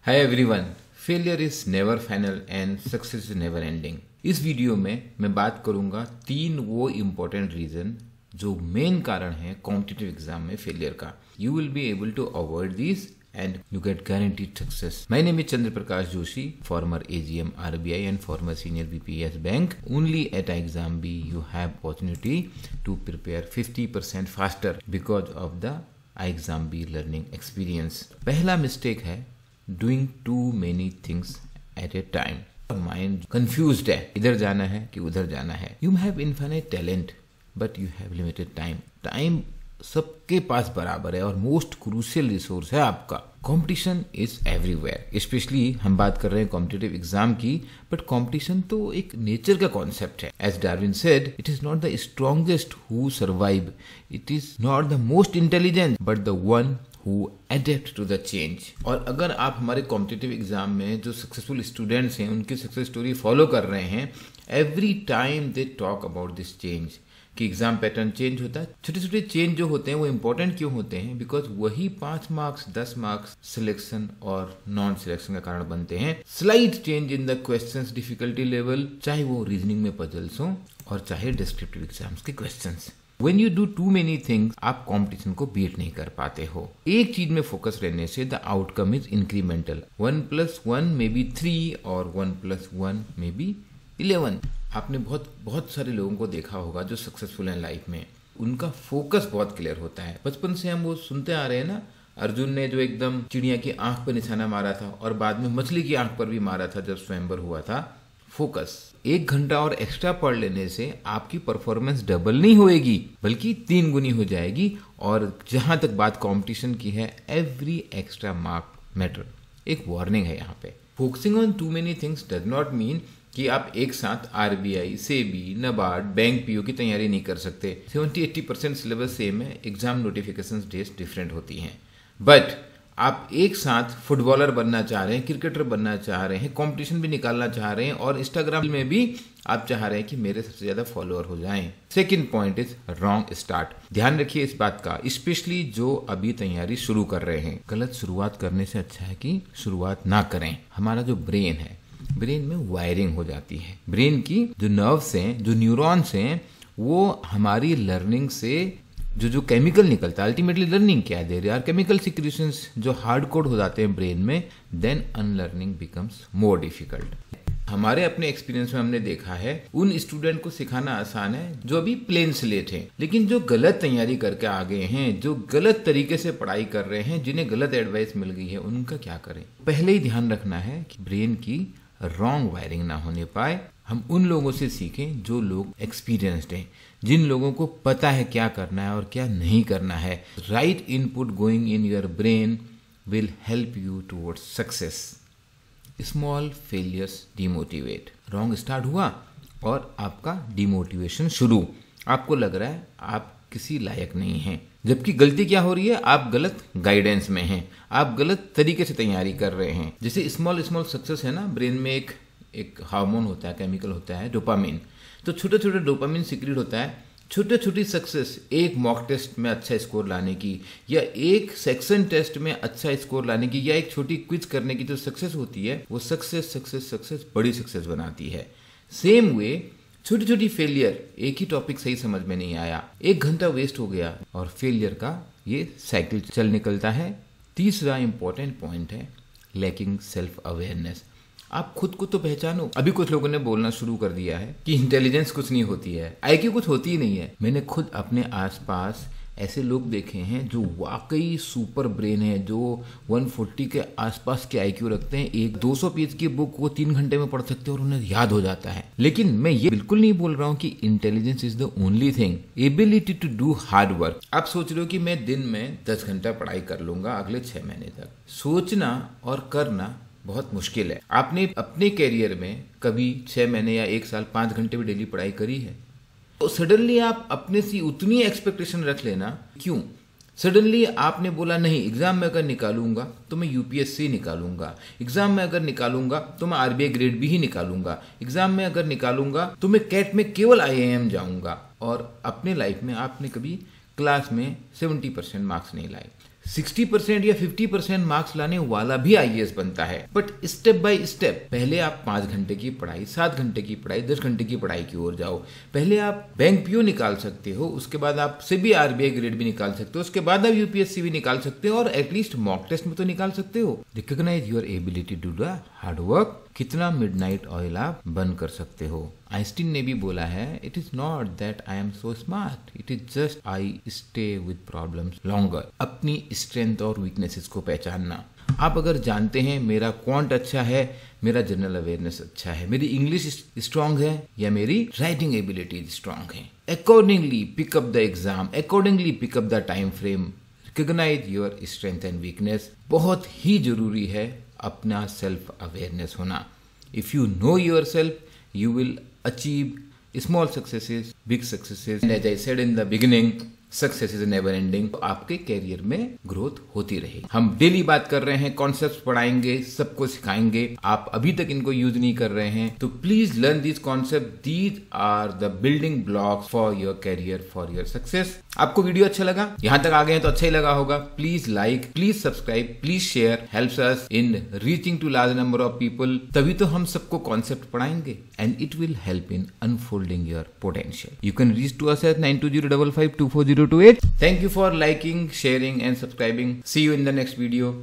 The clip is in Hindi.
Hi everyone, failure is never final and success is never ending. इस वीडियो में मैं बात करूंगा 3 वो इम्पोर्टेंट रीजन जो मेन कारण है कॉम्पिटिटिव एग्जाम में फेलियर का. You will be able to avoid these and you get guaranteed success. My name is Chandra Prakash Joshi, former AGM RBI and former senior VP Yes Bank. Only at Exam B you have opportunity to prepare 50% faster because of the Exam B learning experience. पहला मिस्टेक है doing too many things at a time. Mind confused है, इधर जाना है कि उधर जाना है. You have infinite talent but you have limited time. Time सबके पास बराबर है और मोस्ट क्रूशियल रिसोर्स है आपका. Competition is everywhere. स्पेशली हम बात कर रहे हैं कॉम्पिटिटिव एग्जाम की, बट कंपटीशन तो एक नेचर का कॉन्सेप्ट है. As Darwin said, it is not the strongest who survive, it is not the most intelligent but the one who adapt to the change. और अगर आप हमारे कॉम्पिटिटिव एग्जाम में जो सक्सेसफुल स्टूडेंट्स हैं उनकी सक्सेस स्टोरी फॉलो कर रहे हैं, every time they talk about this change कि एग्जाम पैटर्न चेंज होता है. छोटे छोटे चेंज जो होते हैं वो इंपॉर्टेंट क्यों होते हैं? बिकॉज वही 5 मार्क्स 10 मार्क्स सिलेक्शन और नॉन सिलेक्शन का कारण बनते हैं. Slight change in the questions difficulty level, चाहे वो रीजनिंग में पजल्स हो और चाहे डिस्क्रिप्टिव एग्जाम्स के questions. When you do too many things, आप कंपटीशन को बीट नहीं कर पाते हो. एक चीज में फोकस रहने से the outcome is incremental. 1+1 may be 3 और 1+1 मे बी 11. आपने बहुत सारे लोगों को देखा होगा जो सक्सेसफुल हैं लाइफ में. उनका फोकस बहुत क्लियर होता है. बचपन से हम वो सुनते आ रहे हैं ना, अर्जुन ने जो एकदम चिड़िया की आंख पर निशाना मारा था और बाद में मछली की आंख पर भी मारा था जब स्वयंवर हुआ था. फोकस. 1 घंटा और एक्स्ट्रा पढ़ लेने से आपकी परफॉर्मेंस डबल नहीं होएगी बल्कि 3 गुनी हो जाएगी. और जहां तक बात कंपटीशन की है, एवरी एक्स्ट्रा मार्क मैटर. एक वार्निंग है यहाँ पे. Focusing on too many things does not mean कि आप एक साथ RBI, SEBI, NABARD, bank PO की तैयारी नहीं कर सकते. 70-80% सिलेबस सेम है, एग्जाम नोटिफिकेशन डेट्स डिफरेंट होती हैं. बट आप एक साथ फुटबॉलर बनना चाह रहे हैं, क्रिकेटर बनना चाह रहे हैं, कंपटीशन भी निकालना चाह रहे हैं और इंस्टाग्राम में भी आप चाह रहे हैं कि मेरे सबसे ज्यादा फॉलोअर हो जाएं. Second point is wrong start. ध्यान रखिए इस बात का, स्पेशली जो अभी तैयारी शुरू कर रहे हैं. गलत शुरुआत करने से अच्छा है कि शुरुआत ना करें. हमारा जो ब्रेन है, ब्रेन में वायरिंग हो जाती है. ब्रेन की जो नर्व्स हैं, जो न्यूरॉन्स हैं, वो हमारी लर्निंग से जो केमिकल निकलता है, अल्टीमेटली लर्निंग क्या है, देयर आर केमिकल सिक्रीशंस जो हार्ड कोड हो जाते हैं ब्रेन में, then unlearning becomes more difficult. हमारे अपने एक्सपीरियंस में हमने देखा है उन स्टूडेंट को सिखाना आसान है जो अभी प्लेन स्लेट हैं, लेकिन जो गलत तैयारी करके आ गए हैं, जो गलत तरीके से पढ़ाई कर रहे हैं, जिन्हें गलत एडवाइस मिल गई है, उनका क्या करें? पहले ही ध्यान रखना है कि ब्रेन की रॉन्ग वायरिंग ना होने पाए. हम उन लोगों से सीखें जो लोग एक्सपीरियंस्ड हैं, जिन लोगों को पता है क्या करना है और क्या नहीं करना है. Right input going in your brain will help you towards success. Small failures demotivate. Wrong start हुआ और आपका डिमोटिवेशन शुरू. आपको लग रहा है आप किसी लायक नहीं हैं, जबकि गलती क्या हो रही है? आप गलत गाइडेंस में हैं, आप गलत तरीके से तैयारी कर रहे हैं. जैसे स्मॉल सक्सेस है ना, ब्रेन में एक हार्मोन होता है, केमिकल होता है डोपामिन. तो छोटे छोटे डोपामिन सीक्रेट होता है. छोटे छोटी सक्सेस, एक मॉक टेस्ट में अच्छा स्कोर लाने की, या एक सेक्शन टेस्ट में अच्छा स्कोर लाने की, या एक छोटी क्विज करने की जो सक्सेस होती है, वो सक्सेस बड़ी सक्सेस बनाती है. सेम वे छोटी छोटी फेलियर, एक ही टॉपिक सही समझ में नहीं आया, 1 घंटा वेस्ट हो गया और फेलियर का ये साइकिल चल निकलता है. तीसरा इंपॉर्टेंट पॉइंट है लैकिंग सेल्फ अवेयरनेस. आप खुद को तो पहचानो. अभी कुछ लोगों ने बोलना शुरू कर दिया है कि इंटेलिजेंस कुछ नहीं होती है, आईक्यू कुछ होती ही नहीं है. मैंने खुद अपने आसपास ऐसे लोग देखे हैं जो वाकई सुपर ब्रेन है, जो 140 के आसपास के आईक्यू रखते हैं. एक 200 पेज की बुक वो 3 घंटे में पढ़ सकते हैं और उन्हें याद हो जाता है. लेकिन मैं ये बिल्कुल नहीं बोल रहा हूँ कि intelligence is the only thing. Ability to do hard work. आप सोच रहे हो कि मैं दिन में 10 घंटा पढ़ाई कर लूंगा अगले 6 महीने तक. सोचना और करना बहुत मुश्किल है. आपने अपने कैरियर में कभी 6 महीने या 1 साल 5 घंटे भी डेली पढ़ाई करी है? तो सडनली आप अपने से उतनी एक्सपेक्टेशन रख लेना. क्यों? सडनली आपने बोला नहीं, एग्जाम में अगर निकालूंगा तो मैं यूपीएससी निकालूंगा, एग्जाम में अगर निकालूंगा तो मैं आरबीआई ग्रेड भी ही निकालूंगा, एग्जाम में अगर निकालूंगा तो मैं कैट में केवल आईआईएम जाऊंगा. और अपने लाइफ में आपने कभी क्लास में 70% मार्क्स नहीं लाए. 60% या 50% मार्क्स लाने वाला भी आईएएस बनता है। बट स्टेप बाय स्टेप, पहले आप 5 घंटे की पढ़ाई, 7 घंटे की पढ़ाई, 10 घंटे की पढ़ाई की ओर जाओ। पहले आप बैंक पीओ निकाल सकते हो, उसके बाद आप सिबी आरबीआई ग्रेड भी निकाल सकते हो, उसके बाद आप यूपीएससी भी निकाल सकते हो, और एटलीस्ट मॉक टेस्ट में तो निकाल सकते हो। Recognise your ability to do hard work. कितना मिडनाइट ऑयल आप बर्न कर सकते हो। आइंस्टीन ने भी बोला है, it is not that I am so smart, it is just I stay with problems longer. अपनी स्ट्रेंथ और वीकनेसेस को पहचानना। आप अगर जानते हैं मेरा क्वांट अच्छा है, मेरा जनरल अवेयरनेस अच्छा है, मेरी इंग्लिश स्ट्रांग है, या मेरी राइटिंग एबिलिटी स्ट्रांग है, accordingly pick up the exam, accordingly pick up the time frame. Recognise your strength and weakness. बहुत ही जरूरी है अपना सेल्फ अवेयरनेस होना। If you know yourself, you will achieve small successes, big successes. As I said in the beginning, success is never ending. तो आपके कैरियर में ग्रोथ होती रहेगी। हम डेली बात कर रहे हैं, कॉन्सेप्ट्स पढ़ाएंगे, सबको सिखाएंगे। आप अभी तक इनको यूज नहीं कर रहे हैं तो please learn this concept. These are the building blocks for your career, for your success. आपको वीडियो अच्छा लगा? यहां तक आ गए हैं तो अच्छा ही लगा होगा। Please like, please subscribe, please share. Helps us in reaching to large number of people. तभी तो हम सबको कॉन्सेप्ट पढ़ाएंगे, and it will help in unfolding your potential. You can reach to us at 9205524028. Thank you for liking, sharing and subscribing. See you in the next video.